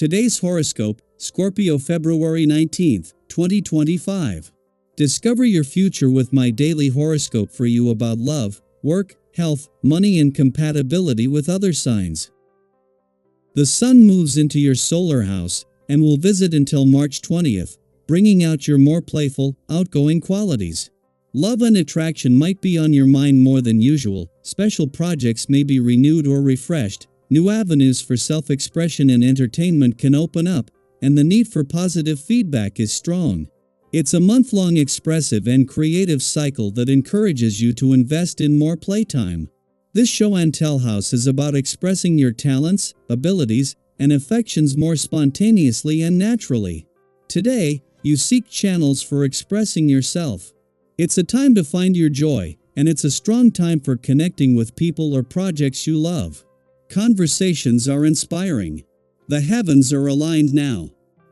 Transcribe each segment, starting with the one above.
Today's horoscope, Scorpio February 19th, 2025. Discover your future with my daily horoscope for you about love, work, health, money and compatibility with other signs. The Sun moves into your solar house and will visit until March 20th, bringing out your more playful, outgoing qualities. Love and attraction might be on your mind more than usual, special projects may be renewed or refreshed, new avenues for self-expression and entertainment can open up, and the need for positive feedback is strong. It's a month-long expressive and creative cycle that encourages you to invest in more playtime. This show and tell house is about expressing your talents, abilities, and affections more spontaneously and naturally. Today, you seek channels for expressing yourself. It's a time to find your joy, and it's a strong time for connecting with people or projects you love. Conversations are inspiring. The heavens are aligned now.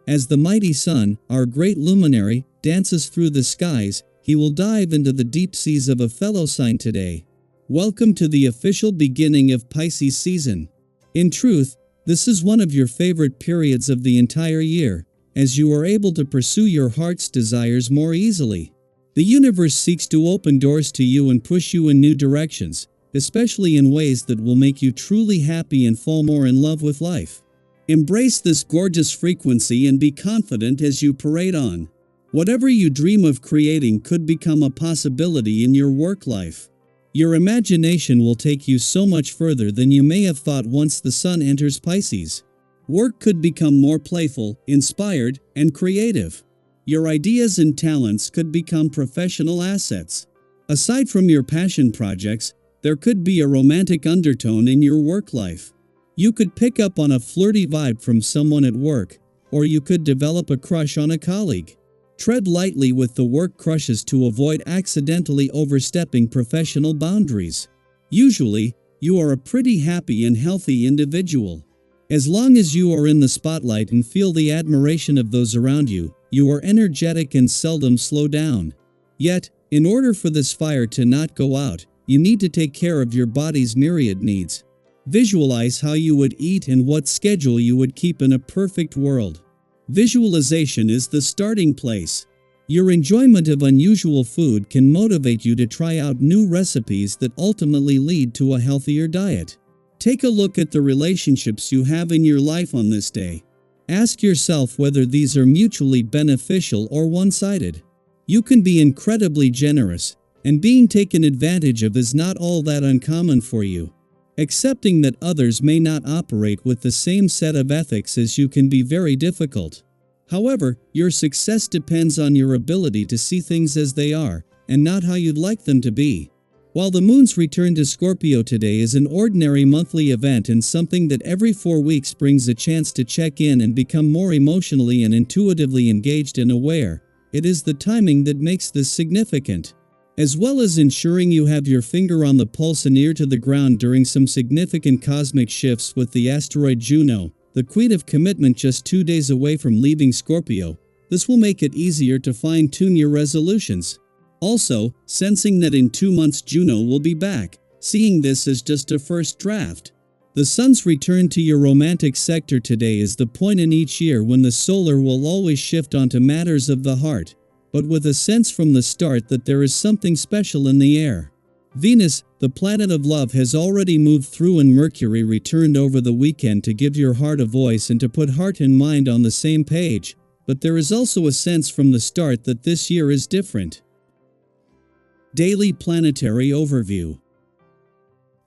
As the mighty sun, our great luminary, dances through the skies, he will dive into the deep seas of a fellow sign today. Welcome to the official beginning of Pisces season. In truth, this is one of your favorite periods of the entire year, as you are able to pursue your heart's desires more easily. The universe seeks to open doors to you and push you in new directions, especially in ways that will make you truly happy and fall more in love with life. Embrace this gorgeous frequency and be confident as you parade on. Whatever you dream of creating could become a possibility in your work life. Your imagination will take you so much further than you may have thought once the sun enters Pisces. Work could become more playful, inspired, and creative. Your ideas and talents could become professional assets. Aside from your passion projects, there could be a romantic undertone in your work life. You could pick up on a flirty vibe from someone at work, or you could develop a crush on a colleague. Tread lightly with the work crushes to avoid accidentally overstepping professional boundaries. Usually, you are a pretty happy and healthy individual. As long as you are in the spotlight and feel the admiration of those around you, you are energetic and seldom slow down. Yet, in order for this fire to not go out, you need to take care of your body's myriad needs. Visualize how you would eat and what schedule you would keep in a perfect world. Visualization is the starting place. Your enjoyment of unusual food can motivate you to try out new recipes that ultimately lead to a healthier diet. Take a look at the relationships you have in your life on this day. Ask yourself whether these are mutually beneficial or one-sided. You can be incredibly generous, and being taken advantage of is not all that uncommon for you. Accepting that others may not operate with the same set of ethics as you can be very difficult. However, your success depends on your ability to see things as they are, and not how you'd like them to be. While the moon's return to Scorpio today is an ordinary monthly event and something that every 4 weeks brings a chance to check in and become more emotionally and intuitively engaged and aware, it is the timing that makes this significant. As well as ensuring you have your finger on the pulse and ear to the ground during some significant cosmic shifts with the asteroid Juno, the queen of commitment just 2 days away from leaving Scorpio, this will make it easier to fine-tune your resolutions. Also, sensing that in 2 months Juno will be back, seeing this as just a first draft. The sun's return to your romantic sector today is the point in each year when the solar will always shift onto matters of the heart, but with a sense from the start that there is something special in the air. Venus, the planet of love, has already moved through and Mercury returned over the weekend to give your heart a voice and to put heart and mind on the same page, but there is also a sense from the start that this year is different. Daily Planetary Overview.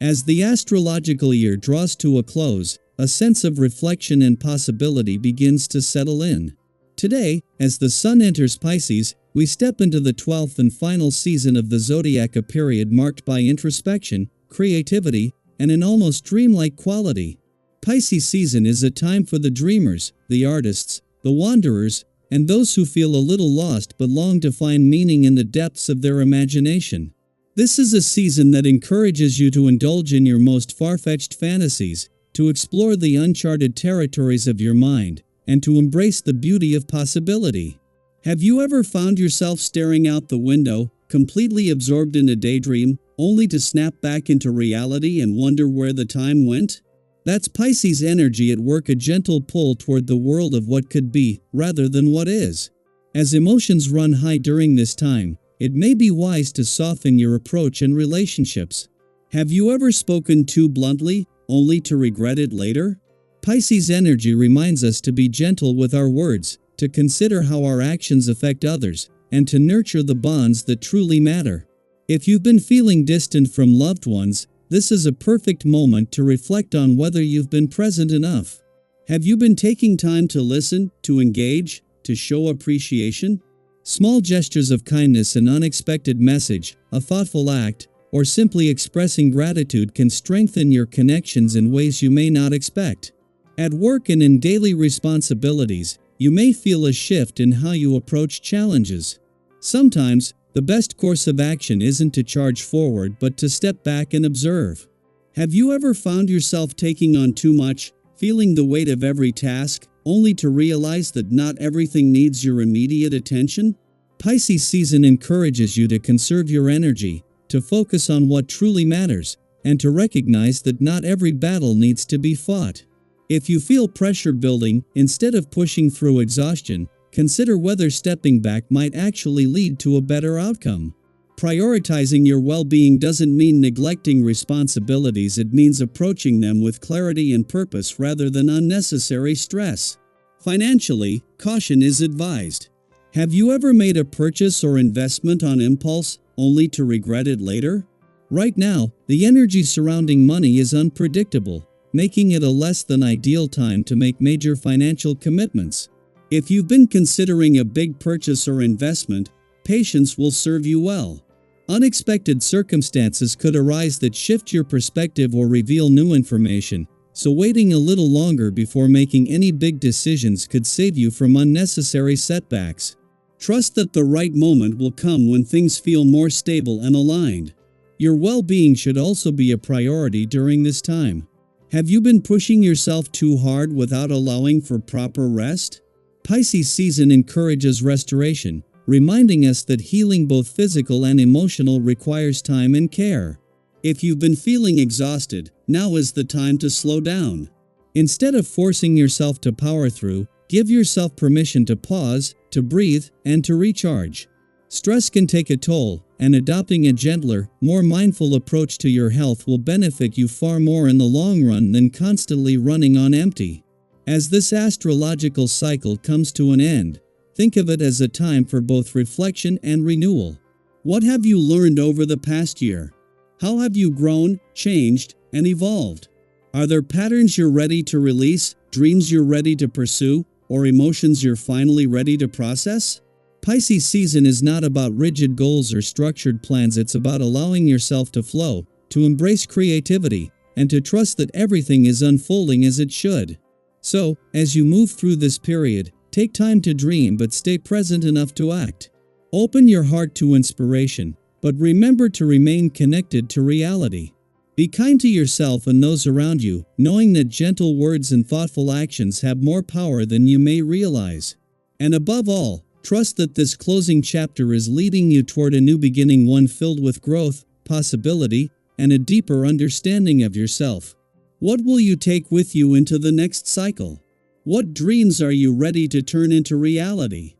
As the astrological year draws to a close, a sense of reflection and possibility begins to settle in. Today, as the sun enters Pisces, we step into the 12th and final season of the zodiac, a period marked by introspection, creativity, and an almost dreamlike quality. Pisces season is a time for the dreamers, the artists, the wanderers, and those who feel a little lost but long to find meaning in the depths of their imagination. This is a season that encourages you to indulge in your most far-fetched fantasies, to explore the uncharted territories of your mind, and to embrace the beauty of possibility. Have you ever found yourself staring out the window, completely absorbed in a daydream, only to snap back into reality and wonder where the time went? That's Pisces energy at work, a gentle pull toward the world of what could be, rather than what is. As emotions run high during this time, it may be wise to soften your approach in relationships. Have you ever spoken too bluntly, only to regret it later? Pisces energy reminds us to be gentle with our words, to consider how our actions affect others, and to nurture the bonds that truly matter. If you've been feeling distant from loved ones, this is a perfect moment to reflect on whether you've been present enough. Have you been taking time to listen, to engage, to show appreciation? Small gestures of kindness, an unexpected message, a thoughtful act, or simply expressing gratitude can strengthen your connections in ways you may not expect. At work and in daily responsibilities, you may feel a shift in how you approach challenges. Sometimes, the best course of action isn't to charge forward but to step back and observe. Have you ever found yourself taking on too much, feeling the weight of every task, only to realize that not everything needs your immediate attention? Pisces season encourages you to conserve your energy, to focus on what truly matters, and to recognize that not every battle needs to be fought. If you feel pressure building, instead of pushing through exhaustion, consider whether stepping back might actually lead to a better outcome. Prioritizing your well-being doesn't mean neglecting responsibilities, it means approaching them with clarity and purpose rather than unnecessary stress. Financially, caution is advised. Have you ever made a purchase or investment on impulse, only to regret it later? Right now, the energy surrounding money is unpredictable, making it a less than ideal time to make major financial commitments. If you've been considering a big purchase or investment, patience will serve you well. Unexpected circumstances could arise that shift your perspective or reveal new information, so waiting a little longer before making any big decisions could save you from unnecessary setbacks. Trust that the right moment will come when things feel more stable and aligned. Your well-being should also be a priority during this time. Have you been pushing yourself too hard without allowing for proper rest? Pisces season encourages restoration, reminding us that healing, both physical and emotional, requires time and care. If you've been feeling exhausted, now is the time to slow down. Instead of forcing yourself to power through, give yourself permission to pause, to breathe, and to recharge. Stress can take a toll, and adopting a gentler, more mindful approach to your health will benefit you far more in the long run than constantly running on empty. As this astrological cycle comes to an end, think of it as a time for both reflection and renewal. What have you learned over the past year? How have you grown, changed, and evolved? Are there patterns you're ready to release, dreams you're ready to pursue, or emotions you're finally ready to process? Pisces season is not about rigid goals or structured plans, it's about allowing yourself to flow, to embrace creativity, and to trust that everything is unfolding as it should. So, as you move through this period, take time to dream but stay present enough to act. Open your heart to inspiration, but remember to remain connected to reality. Be kind to yourself and those around you, knowing that gentle words and thoughtful actions have more power than you may realize. And above all, trust that this closing chapter is leading you toward a new beginning, one filled with growth, possibility, and a deeper understanding of yourself. What will you take with you into the next cycle? What dreams are you ready to turn into reality?